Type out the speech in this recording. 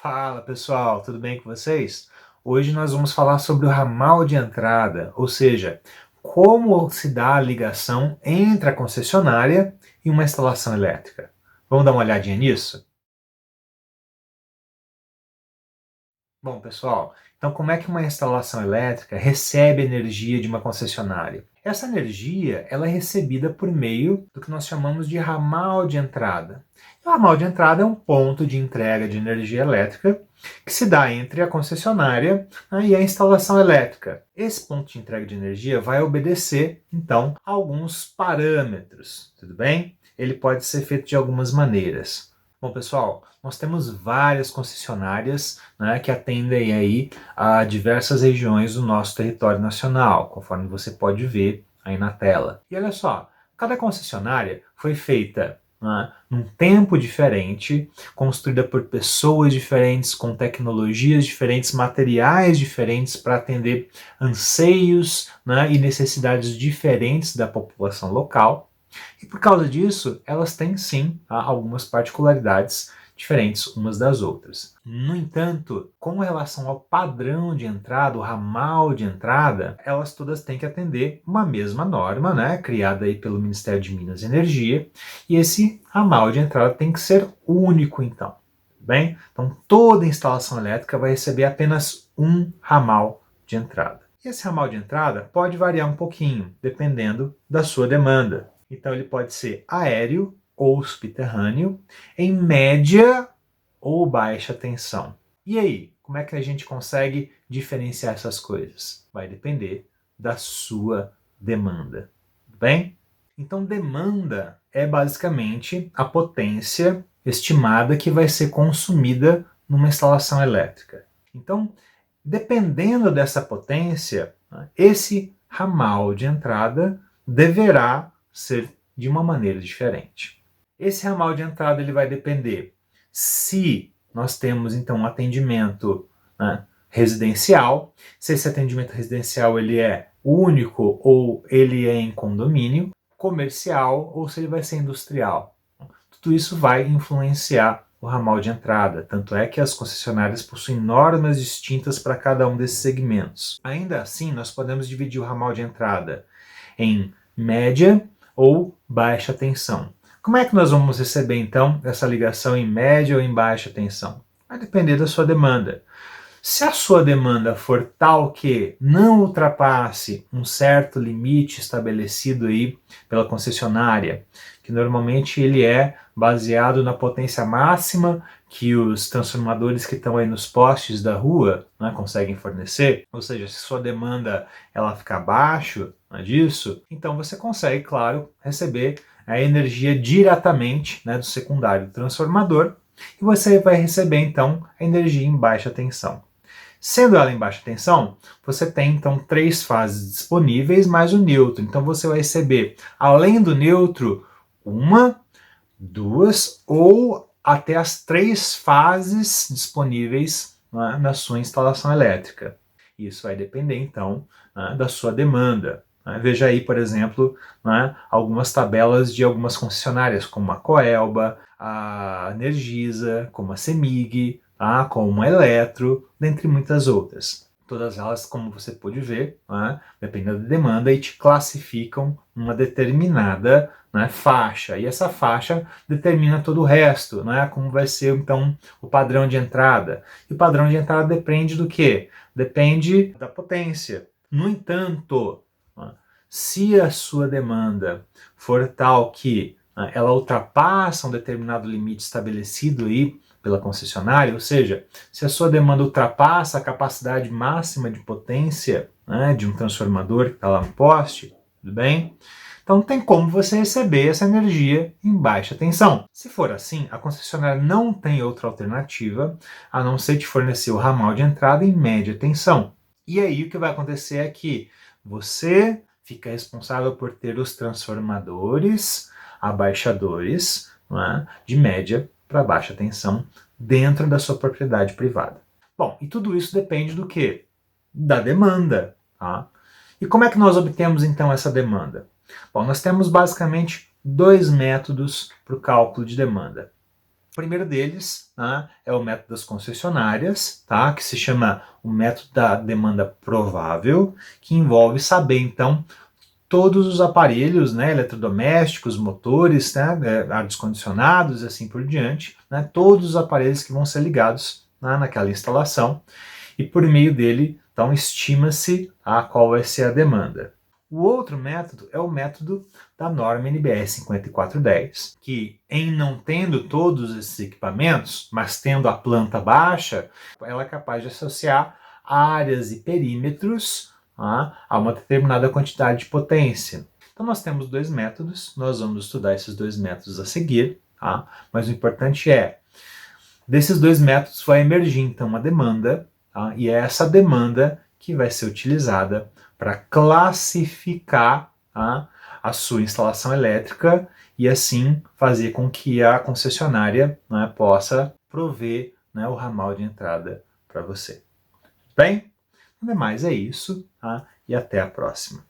Fala pessoal, tudo bem com vocês? Hoje nós vamos falar sobre o ramal de entrada, ou seja, como se dá a ligação entre a concessionária e uma instalação elétrica. Vamos dar uma olhadinha nisso? Bom, pessoal, então como é que uma instalação elétrica recebe energia de uma concessionária? Essa energia ela é recebida por meio do que nós chamamos de ramal de entrada. O ramal de entrada é um ponto de entrega de energia elétrica que se dá entre a concessionária, e a instalação elétrica. Esse ponto de entrega de energia vai obedecer, então, a alguns parâmetros, tudo bem? Ele pode ser feito de algumas maneiras. Bom, pessoal, nós temos várias concessionárias, que atendem aí a diversas regiões do nosso território nacional, conforme você pode ver aí na tela. E olha só, cada concessionária foi feita, num tempo diferente, construída por pessoas diferentes, com tecnologias diferentes, materiais diferentes para atender anseios, e necessidades diferentes da população local. E por causa disso, elas têm sim algumas particularidades diferentes umas das outras. No entanto, com relação ao padrão de entrada, o ramal de entrada, elas todas têm que atender uma mesma norma, criada aí pelo Ministério de Minas e Energia, e esse ramal de entrada tem que ser único então. Bem? Então toda instalação elétrica vai receber apenas um ramal de entrada. E esse ramal de entrada pode variar um pouquinho, dependendo da sua demanda. Então ele pode ser aéreo ou subterrâneo, em média ou baixa tensão. E aí, como é que a gente consegue diferenciar essas coisas? Vai depender da sua demanda, tudo bem? Então demanda é basicamente a potência estimada que vai ser consumida numa instalação elétrica. Então, dependendo dessa potência, esse ramal de entrada deverá ser de uma maneira diferente. Esse ramal de entrada ele vai depender se nós temos então um atendimento residencial, se esse atendimento residencial ele é único ou ele é em condomínio, comercial ou se ele vai ser industrial. Tudo isso vai influenciar o ramal de entrada, tanto é que as concessionárias possuem normas distintas para cada um desses segmentos. Ainda assim, nós podemos dividir o ramal de entrada em média ou baixa tensão. Como é que nós vamos receber então essa ligação em média ou em baixa tensão? Vai depender da sua demanda. Se a sua demanda for tal que não ultrapasse um certo limite estabelecido aí pela concessionária, que normalmente ele é baseado na potência máxima que os transformadores que estão aí nos postes da rua conseguem fornecer, ou seja, se sua demanda ela ficar abaixo disso, então você consegue, claro, receber a energia diretamente do secundário do transformador e você vai receber então a energia em baixa tensão. Sendo ela em baixa tensão, você tem então 3 fases disponíveis mais o neutro. Então você vai receber, além do neutro, 1, 2 ou até as 3 fases disponíveis na sua instalação elétrica. Isso vai depender então da sua demanda. Veja aí, por exemplo, algumas tabelas de algumas concessionárias, como a Coelba, a Energisa, como a Cemig, como a Eletro, dentre muitas outras. Todas elas, como você pode ver, dependendo da demanda, e te classificam uma determinada faixa. E essa faixa determina todo o resto, como vai ser então o padrão de entrada. E o padrão de entrada depende do quê? Depende da potência. No entanto, se a sua demanda for tal que ela ultrapassa um determinado limite estabelecido aí pela concessionária, ou seja, se a sua demanda ultrapassa a capacidade máxima de potência de um transformador que está lá no poste, tudo bem? Então não tem como você receber essa energia em baixa tensão. Se for assim, a concessionária não tem outra alternativa a não ser te fornecer o ramal de entrada em média tensão. E aí o que vai acontecer é que você fica responsável por ter os transformadores abaixadores de média para baixa tensão dentro da sua propriedade privada. Bom, e tudo isso depende do quê? Da demanda. E como é que nós obtemos então essa demanda? Bom, nós temos basicamente 2 métodos para o cálculo de demanda. primeiro deles, né, é o método das concessionárias, tá, que se chama o método da demanda provável, que envolve saber, então, todos os aparelhos, né, eletrodomésticos, motores, né, ar-condicionados e assim por diante, né, todos os aparelhos que vão ser ligados, né, naquela instalação, e por meio dele, então, estima-se qual vai ser a demanda. O outro método é o método da norma NBR 5410, que, em não tendo todos esses equipamentos, mas tendo a planta baixa, ela é capaz de associar áreas e perímetros a uma determinada quantidade de potência. Então nós temos dois métodos, nós vamos estudar esses dois métodos a seguir, tá? Mas o importante é, desses dois métodos vai emergir então uma demanda, tá? E é essa demanda que vai ser utilizada para classificar, tá, a sua instalação elétrica e assim fazer com que a concessionária, né, possa prover, né, o ramal de entrada para você. Bem? Ademais, é isso, tá? E até a próxima.